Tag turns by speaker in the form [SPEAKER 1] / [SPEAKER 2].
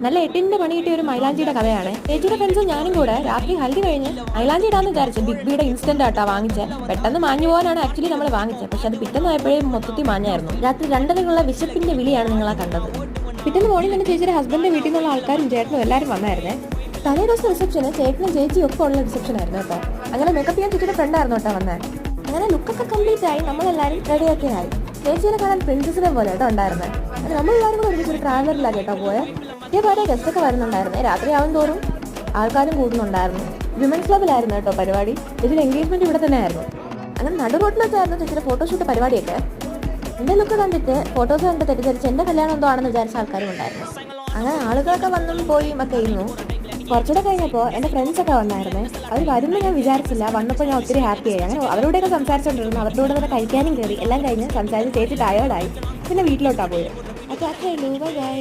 [SPEAKER 1] നല്ല എട്ടിന്റെ പണി കിട്ടിയ ഒരു മൈലാഞ്ചിയുടെ കഥയാണ്. ചേച്ചിയുടെ ഫ്രണ്ട്സും ഞാനും കൂടെ രാത്രി ഹൽദി കഴിഞ്ഞ് മൈലാഞ്ചി ഇടാന്ന് വിചാരിച്ചു. ബിഗ് ബിയുടെ ഇൻസ്റ്റന്റ് ആട്ടാ വാങ്ങിച്ചത്. പെട്ടെന്ന് മാഞ്ഞു പോകാനാണ് ആക്ച്വലി നമ്മൾ വാങ്ങിച്ചത്. പക്ഷെ അത് പിറ്റേന്ന് ആയപ്പോഴേ മൊത്തത്തിൽ മാഞ്ഞായിരുന്നു. രാത്രി 2:30 വിശപ്പിന്റെ വിളിയാണ് നിങ്ങളാ കണ്ടത്. പിറ്റേന്ന് മോർണിംഗ് തന്നെ ചേച്ചിയുടെ ഹസ്ബൻഡിന്റെ വീട്ടിൽ നിന്നുള്ള ആൾക്കാരും ചേട്ടനും എല്ലാവരും വന്നായിരുന്നേ. തലേ ദിവസം റിസപ്ഷന് ചേട്ടനും ചേച്ചിയും ഒക്കെ ഉള്ള റിസപ്ഷൻ ആയിരുന്നു കേട്ടോ. അങ്ങനെ മേക്കപ്പ് ചെയ്യാൻ ചേച്ചിയുടെ ഫ്രണ്ട് ആയിരുന്നു കേട്ടോ വന്നത്. അങ്ങനെ ലുക്കൊക്കെ കംപ്ലീറ്റ് ആയി നമ്മളെല്ലാവരും റെഡിയൊക്കെ ആയി. ചേച്ചിയെ കാണാൻ പ്രിൻസസിനെ പോലെ കേട്ടോ ഉണ്ടായിരുന്നത്. നമ്മളെല്ലാവരും കൂടെ ഒരുമിച്ച് ഒരു ട്രാവലറിലാണ് കേട്ടോ പോയത്. ഇതേപോലെ ഗസ്റ്റൊക്കെ വരുന്നുണ്ടായിരുന്നേ. രാത്രി ആവും തോറും ആൾക്കാരും കൂടുന്നുണ്ടായിരുന്നു. വിമൻസ് ക്ലബിലായിരുന്നു കേട്ടോ പരിപാടി. ചേച്ചിയുടെ എൻഗേജ്മെന്റ് ഇവിടെ തന്നെ ആയിരുന്നു. അങ്ങനെ നടു റോട്ടിലൊക്കെയായിരുന്നു ചേച്ചിയുടെ ഫോട്ടോഷൂട്ട് പരിപാടിയൊക്കെ. എൻ്റെ ലുക്ക് കണ്ടിട്ട് ഫോട്ടോസ് കണ്ട് തെറ്റിദ്ധരിച്ച് എൻ്റെ കല്യാണം എന്തോ ആണെന്ന് വിചാരിച്ച ആൾക്കാരും ഉണ്ടായിരുന്നു. അങ്ങനെ ആളുകളൊക്കെ വന്നും പോയും ഒക്കെ ഇരുന്നു. കുറച്ചുകൂടെ കഴിഞ്ഞപ്പോൾ എൻ്റെ ഫ്രണ്ട്സൊക്കെ വന്നായിരുന്നേ. അവർ വരുമ്പോൾ ഞാൻ വിചാരിച്ചില്ല. വന്നപ്പോൾ ഞാൻ ഒത്തിരി ഹാപ്പിയായി. അങ്ങനെ അവരോടെയൊക്കെ സംസാരിച്ചുകൊണ്ടിരുന്നു. അവരുടെ കൂടെ തന്നെ കഴിക്കാനും കയറി. എല്ലാം കഴിഞ്ഞ് സംസാരിച്ച് ചേച്ചി ടയേർഡായി. പിന്നെ വീട്ടിലോട്ടാണ് പോയത്. അപ്പോൾ അത്രയേ ഉള്ളൂ. ബൈ.